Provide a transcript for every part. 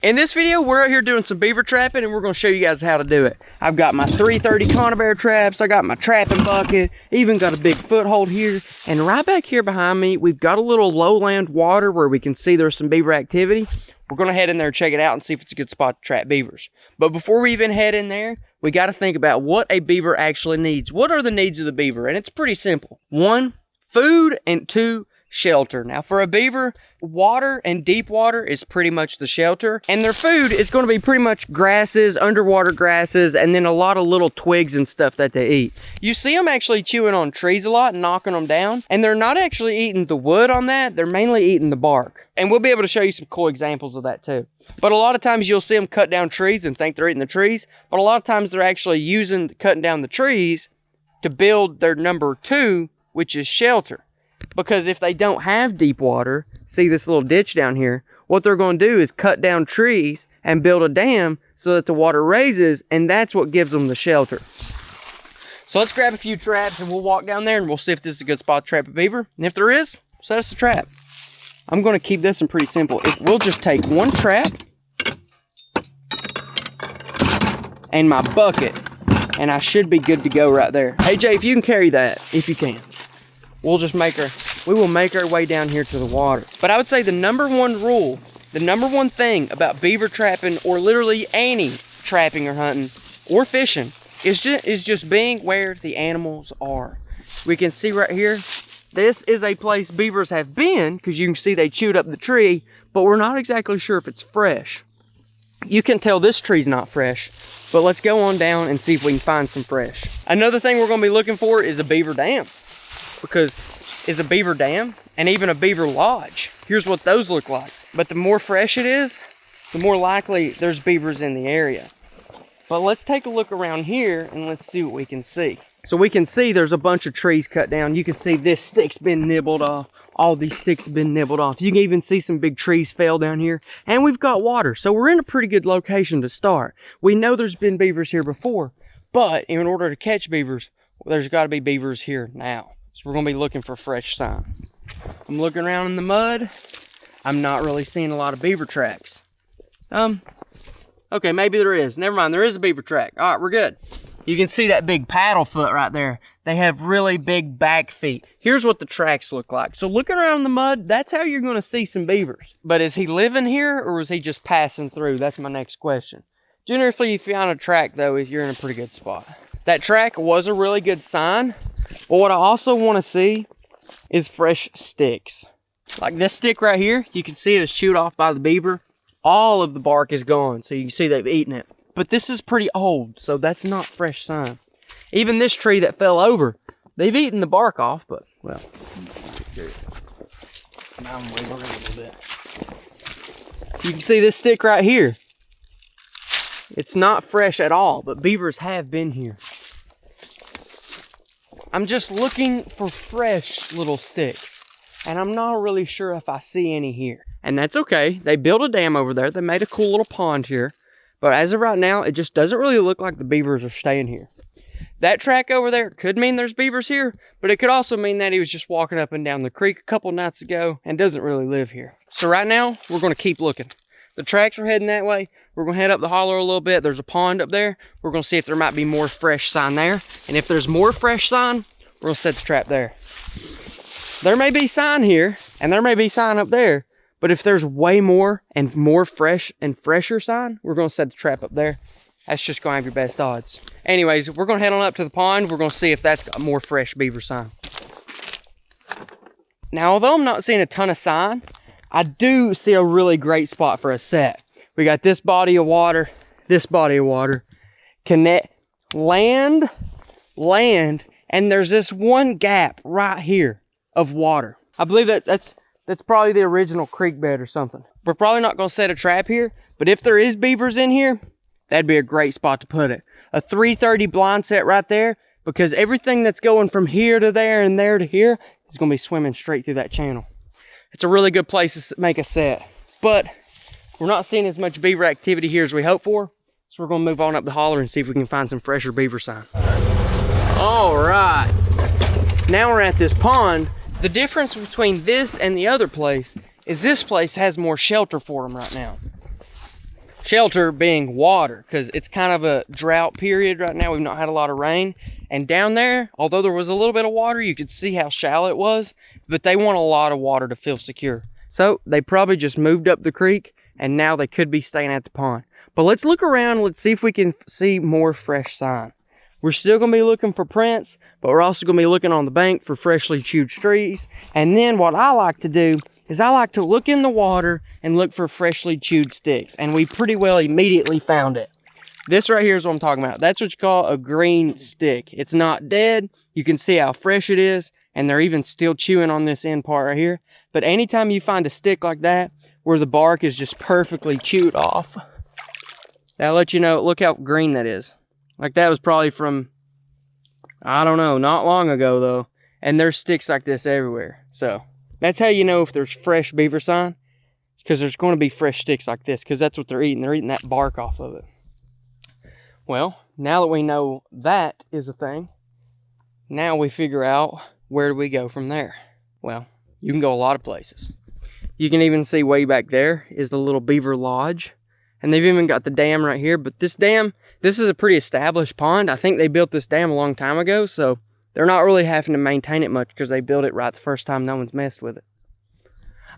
In this video, we're out here doing some beaver trapping and we're gonna show you guys how to do it. I've got my 330 conibear traps, I got my trapping bucket, even got a big foothold here. And right back here behind me, we've got a little lowland water where we can see there's some beaver activity. We're gonna head in there and check it out and see if it's a good spot to trap beavers. But before we even head in there, we gotta think about what a beaver actually needs. What are the needs of the beaver? And it's pretty simple. 1, food, and 2, shelter. Now for a beaver, water and deep water is pretty much the shelter, and their food is going to be pretty much grasses, underwater grasses, and then a lot of little twigs and stuff that they eat. You see them actually chewing on trees a lot and knocking them down, and they're not actually eating the wood on that, they're mainly eating the bark. And we'll be able to show you some cool examples of that too. But a lot of times you'll see them cut down trees and think they're eating the trees, but a lot of times they're actually cutting down the trees to build their number 2, which is shelter. Because if they don't have deep water, see this little ditch down here, what they're going to do is cut down trees and build a dam so that the water raises, and that's what gives them the shelter. So let's grab a few traps and we'll walk down there and we'll see if this is a good spot to trap a beaver. And if there is, set us a trap. I'm going to keep this one pretty simple. We'll just take one trap and my bucket, and I should be good to go right there. Hey Jay, if you can carry that, if you can. We will make our way down here to the water. But I would say the number 1 rule, the number 1 thing about beaver trapping, or literally any trapping or hunting or fishing, is just being where the animals are. We can see right here, this is a place beavers have been, because you can see they chewed up the tree, but we're not exactly sure if it's fresh. You can tell this tree's not fresh, but let's go on down and see if we can find some fresh. Another thing we're gonna be looking for is a beaver dam. Because it's a beaver dam and even a beaver lodge. Here's what those look like. But the more fresh it is, the more likely there's beavers in the area. But let's take a look around here and let's see what we can see. So we can see there's a bunch of trees cut down. You can see this stick's been nibbled off. All these sticks have been nibbled off. You can even see some big trees fell down here. And we've got water. So we're in a pretty good location to start. We know there's been beavers here before. But in order to catch beavers, there's got to be beavers here now. So we're going to be looking for fresh sign. I'm looking around in the mud. I'm not really seeing a lot of beaver tracks. Okay, maybe there is. Never mind, there is a beaver track. All right, we're good. You can see that big paddle foot right there. They have really big back feet. Here's what the tracks look like. So looking around in the mud, that's how you're going to see some beavers. But is he living here or is he just passing through? That's my next question. Generally, if you find a track, though, you're in a pretty good spot. That track was a really good sign. But what I also want to see is fresh sticks. Like this stick right here, you can see it was chewed off by the beaver. All of the bark is gone, so you can see they've eaten it. But this is pretty old, so that's not fresh sign. Even this tree that fell over, they've eaten the bark off, but, well. Now I'm waving around a little bit. You can see this stick right here. It's not fresh at all, but beavers have been here. I'm just looking for fresh little sticks, and I'm not really sure if I see any here. And that's okay. They built a dam over there. They made a cool little pond here. But as of right now, it just doesn't really look like the beavers are staying here. That track over there could mean there's beavers here, but it could also mean that he was just walking up and down the creek a couple nights ago and doesn't really live here. So right now, we're going to keep looking. The tracks are heading that way. We're going to head up the holler a little bit. There's a pond up there. We're going to see if there might be more fresh sign there. And if there's more fresh sign, we're going to set the trap there. There may be sign here, and there may be sign up there. But if there's way more and more fresh and fresher sign, we're going to set the trap up there. That's just going to have your best odds. Anyways, we're going to head on up to the pond. We're going to see if that's got more fresh beaver sign. Now, although I'm not seeing a ton of sign, I do see a really great spot for a set. We got this body of water, connect land, and there's this one gap right here of water. I believe that's probably the original creek bed or something. We're probably not going to set a trap here, but if there is beavers in here, that'd be a great spot to put it. A 330 blind set right there, because everything that's going from here to there and there to here is going to be swimming straight through that channel. It's a really good place to make a set, but we're not seeing as much beaver activity here as we hoped for, so we're going to move on up the holler and see if we can find some fresher beaver sign. All right, now we're at this pond. The difference between this and the other place is this place has more shelter for them right now. Shelter being water, because it's kind of a drought period right now. We've not had a lot of rain. And down there, although there was a little bit of water, you could see how shallow it was, but they want a lot of water to feel secure. So they probably just moved up the creek, and now they could be staying at the pond. But let's look around. Let's see if we can see more fresh sign. We're still going to be looking for prints, but we're also going to be looking on the bank for freshly chewed trees. And then what I like to do is I like to look in the water and look for freshly chewed sticks. And we pretty well immediately found it. This right here is what I'm talking about. That's what you call a green stick. It's not dead. You can see how fresh it is. And they're even still chewing on this end part right here. But anytime you find a stick like that, where the bark is just perfectly chewed off, that'll let you know, look how green that is. Like that was probably from, I don't know, not long ago though. And there's sticks like this everywhere. So that's how you know if there's fresh beaver sign. It's because there's going to be fresh sticks like this, because that's what they're eating. They're eating that bark off of it. Well, now that we know that is a thing, now we figure out where do we go from there. Well, you can go a lot of places. You can even see way back there is the little beaver lodge. And they've even got the dam right here. But this dam, this is a pretty established pond. I think they built this dam a long time ago. So they're not really having to maintain it much because they built it right the first time. No one's messed with it.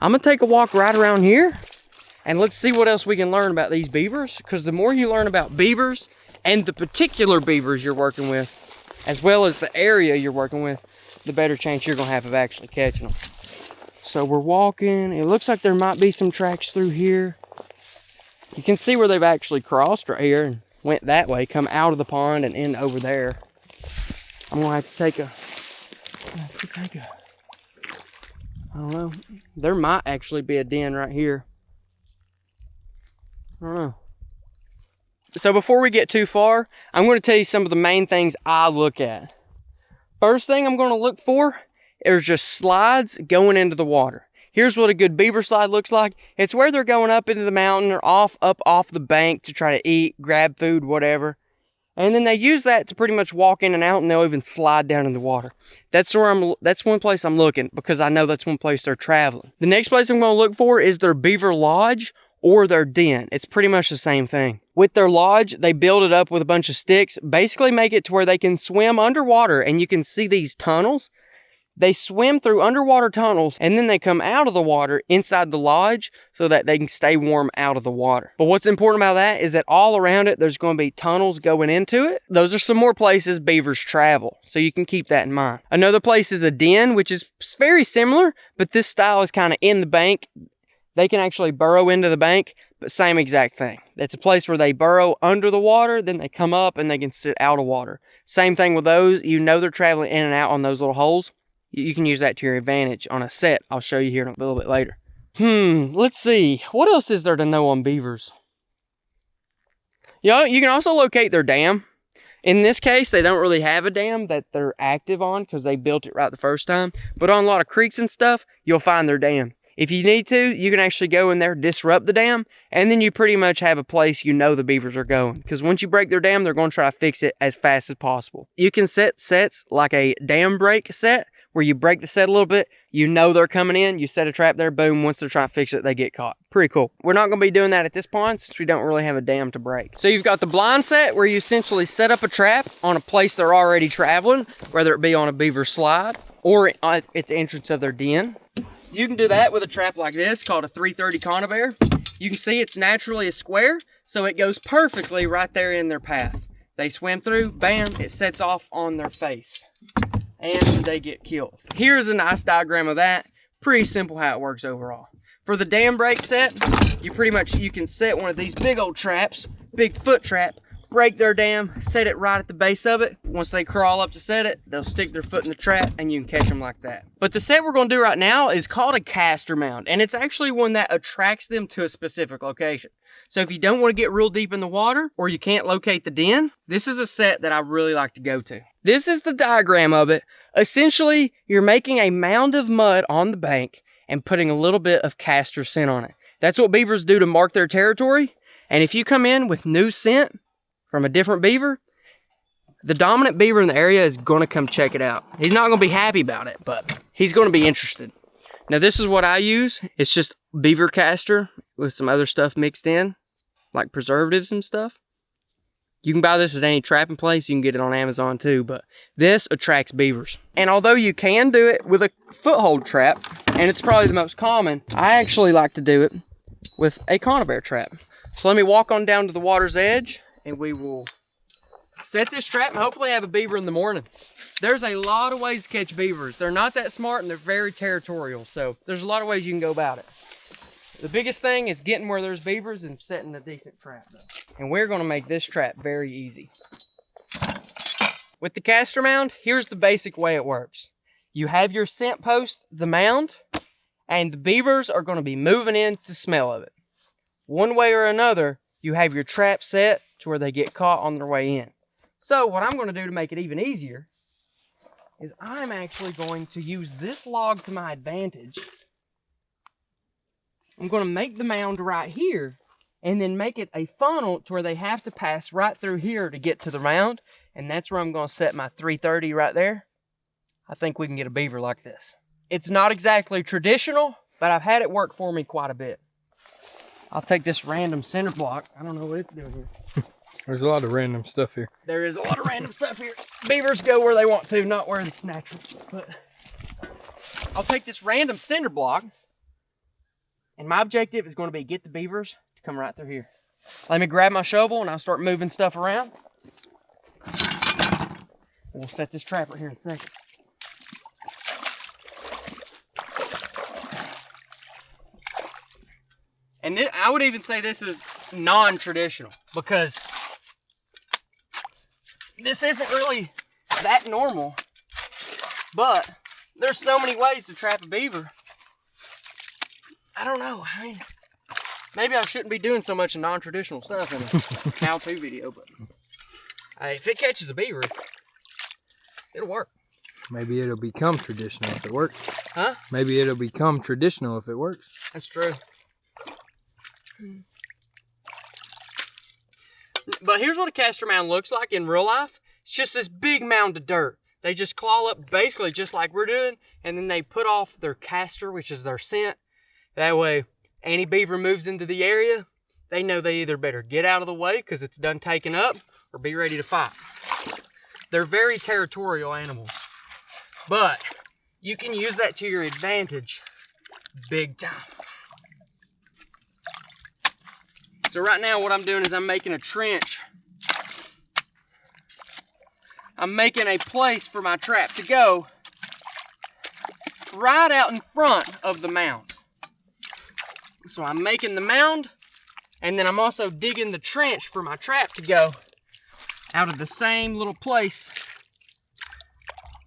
I'm going to take a walk right around here. And let's see what else we can learn about these beavers. Because the more you learn about beavers and the particular beavers you're working with, as well as the area you're working with, the better chance you're going to have of actually catching them. So we're walking. It looks like there might be some tracks through here. You can see where they've actually crossed right here and went that way, come out of the pond and in over there. I'm going to have to take a, I don't know. There might actually be a den right here. I don't know. So before we get too far, I'm going to tell you some of the main things I look at. First thing I'm going to look for is just slides going into the water. Here's what a good beaver slide looks like. It's where they're going up into the mountain or up off the bank to try to eat, grab food, whatever. And then they use that to pretty much walk in and out, and they'll even slide down in the water. That's one place I'm looking, because I know that's one place they're traveling. The next place I'm going to look for is their beaver lodge or their den. It's pretty much the same thing. With their lodge, they build it up with a bunch of sticks, basically make it to where they can swim underwater, and you can see these tunnels. They swim through underwater tunnels, and then they come out of the water inside the lodge so that they can stay warm out of the water. But what's important about that is that all around it, there's going to be tunnels going into it. Those are some more places beavers travel, so you can keep that in mind. Another place is a den, which is very similar, but this style is kind of in the bank. They can actually burrow into the bank, but same exact thing. It's a place where they burrow under the water, then they come up and they can sit out of water. Same thing with those. You know they're traveling in and out on those little holes. You can use that to your advantage on a set. I'll show you here a little bit later. Let's see. What else is there to know on beavers? You know, you can also locate their dam. In this case, they don't really have a dam that they're active on because they built it right the first time. But on a lot of creeks and stuff, you'll find their dam. If you need to, you can actually go in there, disrupt the dam, and then you pretty much have a place you know the beavers are going. Because once you break their dam, they're going to try to fix it as fast as possible. You can set sets like a dam break set, where you break the set a little bit, you know they're coming in, you set a trap there, boom, once they're trying to fix it, they get caught. Pretty cool. We're not going to be doing that at this pond since we don't really have a dam to break. So you've got the blind set where you essentially set up a trap on a place they're already traveling, whether it be on a beaver slide or at the entrance of their den. You can do that with a trap like this called a 330 conibear. You can see it's naturally a square, so it goes perfectly right there in their path. They swim through, bam, it sets off on their face. And they get killed. Here's a nice diagram of that. Pretty simple how it works overall. For the dam break set, you can set one of these big old traps, big foot trap, break their dam, set it right at the base of it. Once they crawl up to set it, they'll stick their foot in the trap and you can catch them like that. But the set we're going to do right now is called a caster mound, and it's actually one that attracts them to a specific location. So if you don't want to get real deep in the water or you can't locate the den, this is a set that I really like to go to. This is the diagram of it. Essentially, you're making a mound of mud on the bank and putting a little bit of caster scent on it. That's what beavers do to mark their territory. And if you come in with new scent from a different beaver, the dominant beaver in the area is going to come check it out. He's not going to be happy about it, but he's going to be interested. Now this is what I use. It's just beaver caster with some other stuff mixed in. like preservatives and stuff. You can buy this at any trapping place. You can get it on Amazon too, but this attracts beavers. And although you can do it with a foothold trap, and it's probably the most common, I actually like to do it with a conibear trap. So let me walk on down to the water's edge and we will set this trap and hopefully have a beaver in the morning. There's a lot of ways to catch beavers. They're not that smart and they're very territorial. So there's a lot of ways you can go about it. The biggest thing is getting where there's beavers and setting a decent trap though. And we're gonna make this trap very easy. With the caster mound, here's the basic way it works. You have your scent post, the mound, and the beavers are gonna be moving in to smell of it. One way or another, you have your trap set to where they get caught on their way in. So what I'm gonna do to make it even easier is I'm actually going to use this log to my advantage. I'm going to make the mound right here and then make it a funnel to where they have to pass right through here to get to the mound. And that's where I'm going to set my 330 right there. I think we can get a beaver like this. It's not exactly traditional, but I've had it work for me quite a bit. I'll take this random center block. I don't know what it's doing here. There's a lot of random stuff here. There is a lot of random stuff here. Beavers go where they want to, not where it's natural. But I'll take this random cinder block, and my objective is going to be get the beavers to come right through here. Let me grab my shovel and I'll start moving stuff around. We'll set this trap right here in a second. And this, I would even say this is non-traditional because this isn't really that normal, but there's so many ways to trap a beaver. I don't know. I mean, maybe I shouldn't be doing so much non-traditional stuff in a how-to video, but if it catches a beaver, it'll work. Maybe it'll become traditional if it works. Huh? Maybe it'll become traditional if it works. That's true. But here's what a caster mound looks like in real life. It's just this big mound of dirt. They just claw up basically just like we're doing, and then they put off their caster, which is their scent. That way, any beaver moves into the area, they know they either better get out of the way because it's done taking up or be ready to fight. They're very territorial animals, but you can use that to your advantage big time. So right now what I'm doing is I'm making a trench. I'm making a place for my trap to go right out in front of the mound. So I'm making the mound, and then I'm also digging the trench for my trap to go out of the same little place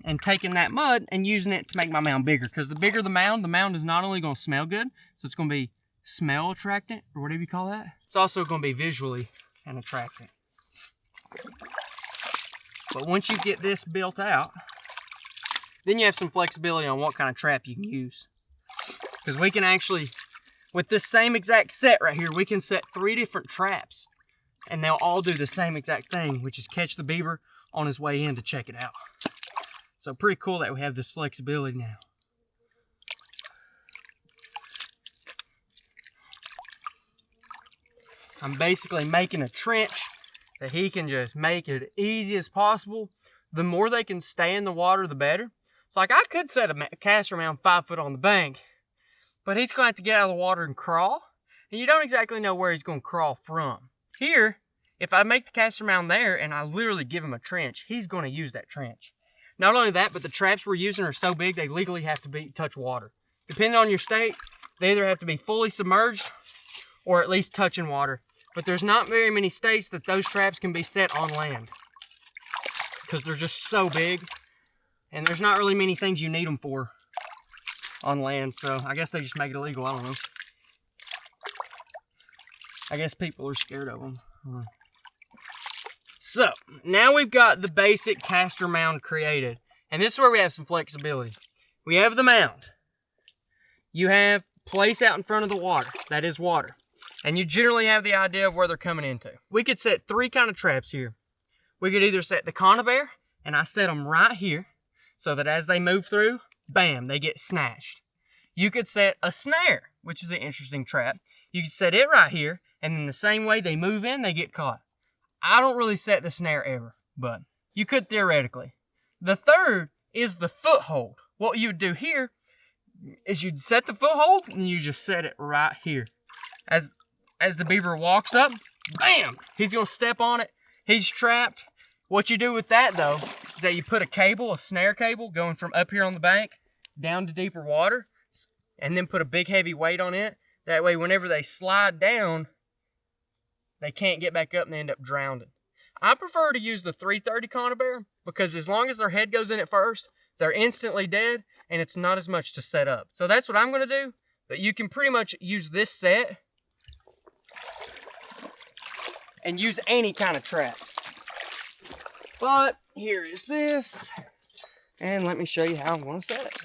and taking that mud and using it to make my mound bigger. Because the bigger the mound is not only going to smell good, so it's going to be smell attractant, or whatever you call that. It's also going to be visually an attractant. But once you get this built out, then you have some flexibility on what kind of trap you can use. Because we can actually, with this same exact set right here, we can set 3 different traps and they'll all do the same exact thing, which is catch the beaver on his way in to check it out. So pretty cool that we have this flexibility now. I'm basically making a trench that he can just make it as easy as possible. The more they can stay in the water, the better. It's like I could set a caster mound 5 foot on the bank, but he's going to have to get out of the water and crawl, and you don't exactly know where he's going to crawl from. Here, if I make the caster mound there and I literally give him a trench, he's going to use that trench. Not only that, but the traps we're using are so big they legally have to touch water. Depending on your state, they either have to be fully submerged or at least touching water. But there's not very many states that those traps can be set on land because they're just so big, and there's not really many things you need them for on land, so I guess they just make it illegal. I don't know. I guess people are scared of them. So now we've got the basic caster mound created, and this is where we have some flexibility. We have the mound. You have place out in front of the water. That is water. And you generally have the idea of where they're coming into. We could set 3 kind of traps here. We could either set the conibear, and I set them right here, so that as they move through, bam, they get snatched. You could set a snare, which is an interesting trap. You could set it right here, And in the same way they move in, they get caught. I don't really set the snare ever, but you could theoretically. The third is the foothold. What you'd do here is you'd set the foothold and you just set it right here. As the beaver walks up, bam, he's gonna step on it. He's trapped. What you do with that though, is that you put a cable, a snare cable, going from up here on the bank down to deeper water, and then put a big heavy weight on it. That way whenever they slide down, they can't get back up and they end up drowning. I prefer to use the 330 conibear because as long as their head goes in at first, they're instantly dead and it's not as much to set up. So that's what I'm gonna do, but you can pretty much use this set and use any kind of trap. But here is this, and let me show you how I'm gonna set it.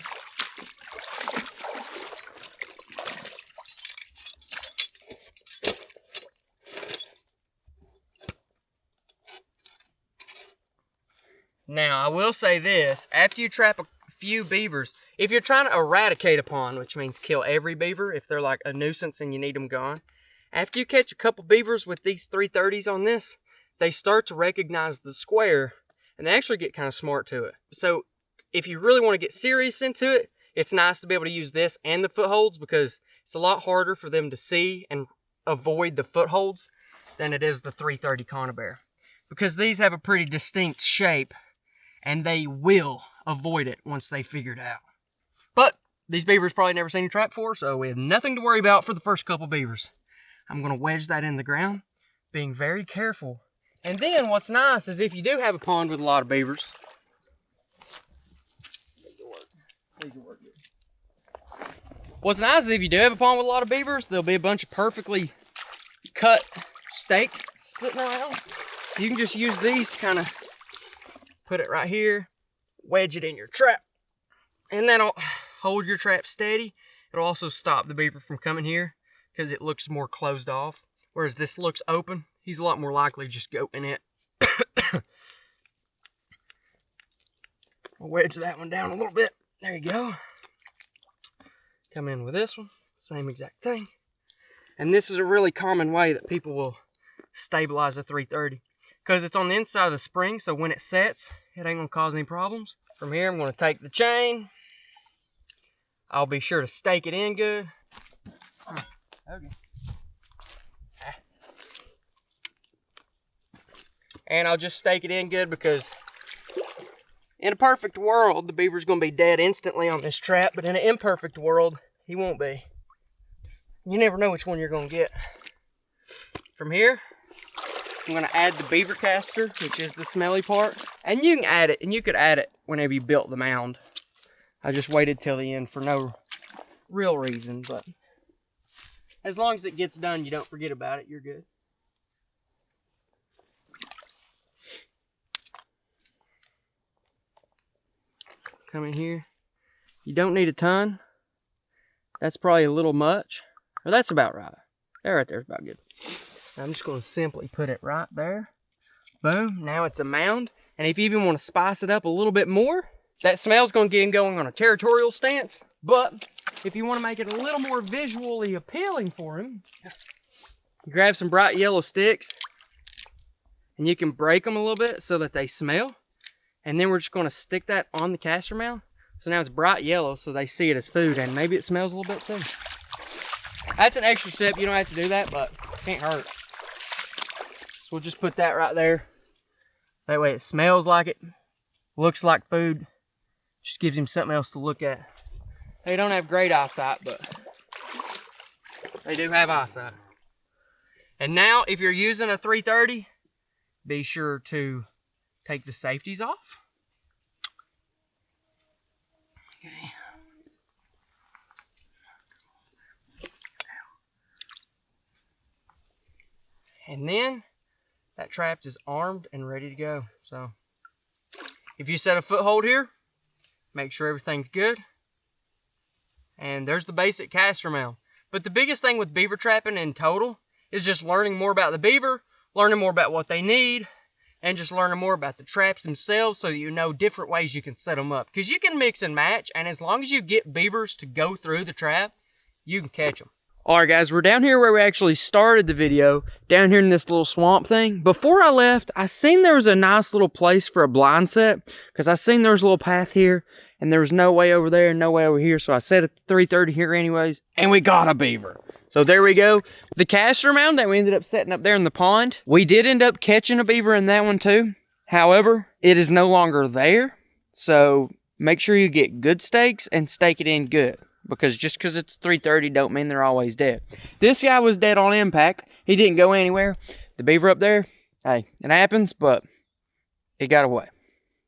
Now, I will say this, after you trap a few beavers, if you're trying to eradicate a pond, which means kill every beaver, if they're like a nuisance and you need them gone, after you catch a couple beavers with these 330s on this, they start to recognize the square, and they actually get kind of smart to it. So, if you really want to get serious into it, it's nice to be able to use this and the footholds because it's a lot harder for them to see and avoid the footholds than it is the 330 conibear. Because these have a pretty distinct shape, and they will avoid it once they figure it out. But these beavers probably never seen a trap before, so we have nothing to worry about for the first couple beavers. I'm going to wedge that in the ground, being very careful. And then what's nice is if you do have a pond with a lot of beavers, what's nice is if you do have a pond with a lot of beavers, there'll be a bunch of perfectly cut stakes sitting around. You can just use these to kind of put it right here, wedge it in your trap, and that'll hold your trap steady. It'll also stop the beaver from coming here because it looks more closed off, whereas this looks open. He's a lot more likely to just go in it. I'll wedge that one down a little bit. There you go. Come in with this one, same exact thing. And this is a really common way that people will stabilize a 330. Because it's on the inside of the spring, so when it sets, it ain't gonna cause any problems. From here, I'm gonna take the chain. I'll be sure to stake it in good. Okay. And I'll just stake it in good because in a perfect world, the beaver's gonna be dead instantly on this trap, but in an imperfect world, he won't be. You never know which one you're gonna get. From here, I'm gonna add the beaver caster, which is the smelly part. And you can add it, and you could add it whenever you built the mound. I just waited till the end for no real reason, but as long as it gets done, you don't forget about it, you're good. Come in here. You don't need a ton. That's probably a little much. Or that's about right. That right there is about good. I'm just going to simply put it right there. Boom. Now it's a mound. And if you even want to spice it up a little bit more, that smell's going to get him going on a territorial stance. But if you want to make it a little more visually appealing for him, grab some bright yellow sticks and you can break them a little bit so that they smell. And then we're just going to stick that on the caster mound. So now it's bright yellow so they see it as food and maybe it smells a little bit too. That's an extra step. You don't have to do that, but it can't hurt. So we'll just put that right there. That way it smells like it, looks like food, just gives him something else to look at. They don't have great eyesight, but they do have eyesight. And now, if you're using a 330, be sure to take the safeties off. Okay. And then that trap is armed and ready to go. So if you set a foothold here, make sure everything's good. And there's the basic caster mound. But the biggest thing with beaver trapping in total is just learning more about the beaver, learning more about what they need, and just learning more about the traps themselves so that you know different ways you can set them up. Because you can mix and match, and as long as you get beavers to go through the trap, you can catch them. All right, guys, we're down here where we actually started the video, down here in this little swamp thing. Before I left, I seen there was a nice little place for a blind set, because I seen there was a little path here, and there was no way over there and no way over here, so I set it to 330 here anyways, and we got a beaver. So there we go. The caster mound that we ended up setting up there in the pond, we did end up catching a beaver in that one too. However, it is no longer there, so make sure you get good stakes and stake it in good. Because just because it's 330 don't mean they're always dead. This guy was dead on impact. He didn't go anywhere. The beaver up there, hey, it happens, but he got away.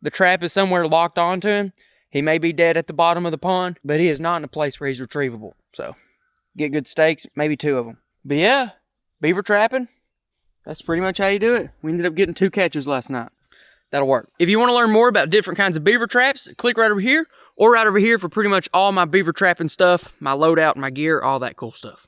The trap is somewhere locked onto him. He may be dead at the bottom of the pond, but he is not in a place where he's retrievable. So, get good stakes, maybe 2 of them. But yeah, beaver trapping, that's pretty much how you do it. We ended up getting 2 catches last night. That'll work. If you want to learn more about different kinds of beaver traps, click right over here or right over here for pretty much all my beaver trapping stuff, my loadout, my gear, all that cool stuff.